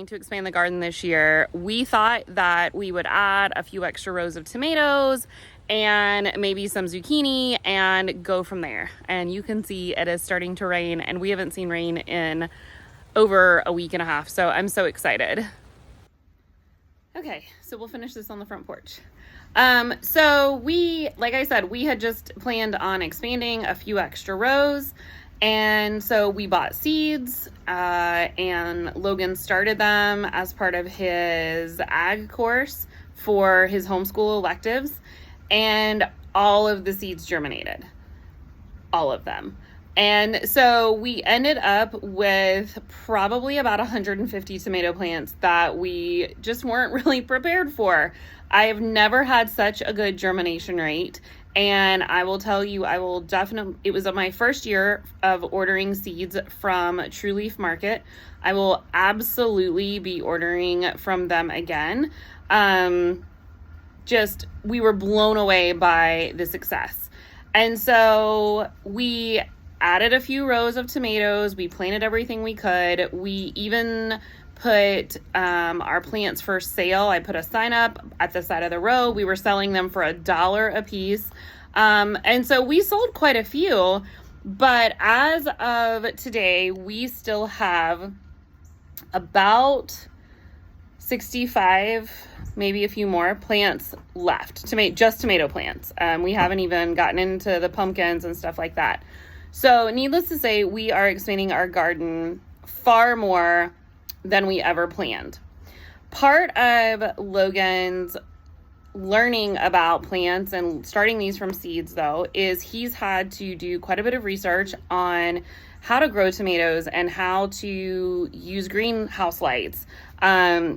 to expand the garden this year, we thought that we would add a few extra rows of tomatoes and maybe some zucchini and go from there. And you can see it is starting to rain, and we haven't seen rain in over a week and a half. So I'm so excited. Okay, so we'll finish this on the front porch. So like I said, we had just planned on expanding a few extra rows. And so we bought seeds, and Logan started them as part of his ag course for his homeschool electives, and all of the seeds germinated, all of them. And so we ended up with probably about 150 tomato plants that we just weren't really prepared for. I have never had such a good germination rate. And I will tell you, it was my first year of ordering seeds from True Leaf Market. I will absolutely be ordering from them again. We were blown away by the success. And so we added a few rows of tomatoes. We planted everything we could. We even put our plants for sale. I put a sign up at the side of the row. We were selling them for $1 a piece. And so we sold quite a few, but as of today, we still have about 65, maybe a few more plants left, just tomato plants. We haven't even gotten into the pumpkins and stuff like that. So needless to say, we are expanding our garden far more than we ever planned. Part of Logan's learning about plants and starting these from seeds, though, is he's had to do quite a bit of research on how to grow tomatoes and how to use greenhouse lights, how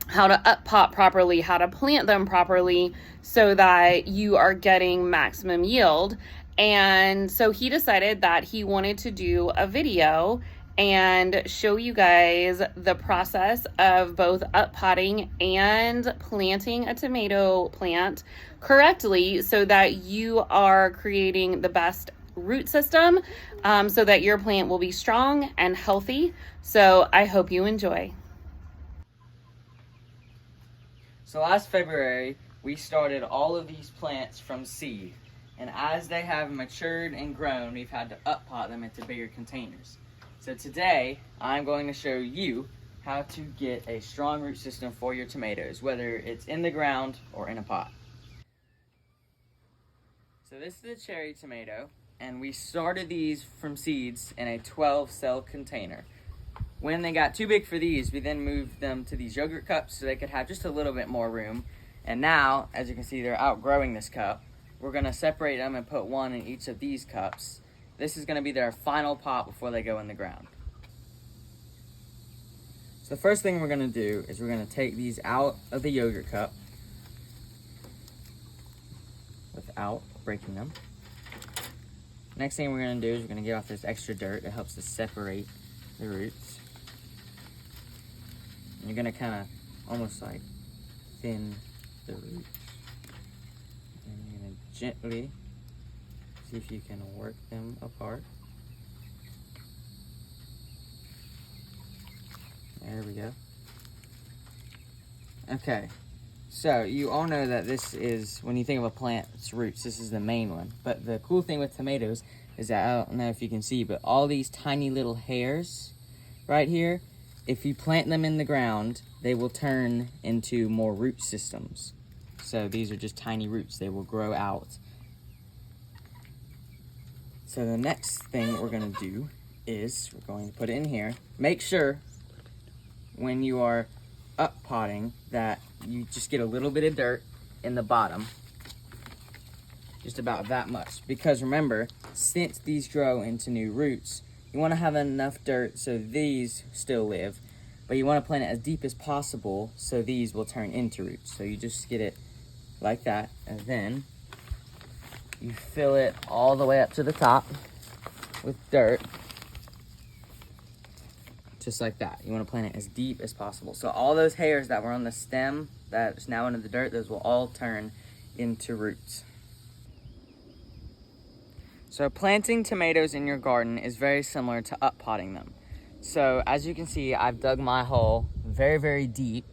to up pot properly, how to plant them properly so that you are getting maximum yield. And so he decided that he wanted to do a video and show you guys the process of both up potting and planting a tomato plant correctly so that you are creating the best root system, so that your plant will be strong and healthy. So I hope you enjoy. So last February, we started all of these plants from seed. And as they have matured and grown, we've had to up pot them into bigger containers. So today, I'm going to show you how to get a strong root system for your tomatoes, whether it's in the ground or in a pot. So this is the cherry tomato, and we started these from seeds in a 12-cell container. When they got too big for these, we then moved them to these yogurt cups so they could have just a little bit more room. And now, as you can see, they're outgrowing this cup. We're going to separate them and put one in each of these cups. This is going to be their final pot before they go in the ground. So the first thing we're going to do is we're going to take these out of the yogurt cup without breaking them. Next thing we're going to do is we're going to get off this extra dirt that helps to separate the roots. And you're going to kind of almost like thin the roots. And you're going to gently see if you can work them apart. There we go. Okay, so you all know that this is, when you think of a plant's roots, this is the main one. But the cool thing with tomatoes is that, I don't know if you can see, but all these tiny little hairs right here, if you plant them in the ground, they will turn into more root systems. So these are just tiny roots. They will grow out. So the next thing we're going to do is we're going to put it in here. Make sure when you are up potting that you just get a little bit of dirt in the bottom. Just about that much. Because remember, since these grow into new roots, you want to have enough dirt so these still live. But you want to plant it as deep as possible so these will turn into roots. So you just get it like that, and then you fill it all the way up to the top with dirt, just like that. You want to plant it as deep as possible. So all those hairs that were on the stem that's now into the dirt, those will all turn into roots. So planting tomatoes in your garden is very similar to up potting them. So as you can see, I've dug my hole very, very deep.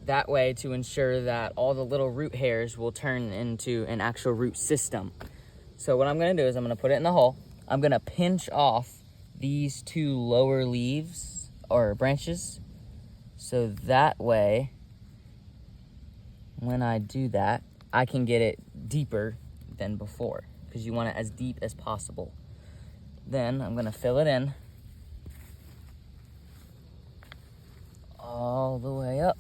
That way to ensure that all the little root hairs will turn into an actual root system. So what I'm gonna do is I'm gonna put it in the hole. I'm gonna pinch off these 2 lower leaves or branches. So that way, when I do that, I can get it deeper than before, because you want it as deep as possible. Then I'm gonna fill it in all the way up.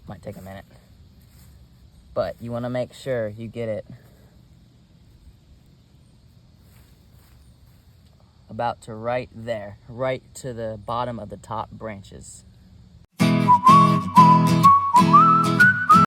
Might take a minute, but you want to make sure you get it about to right there, right to the bottom of the top branches.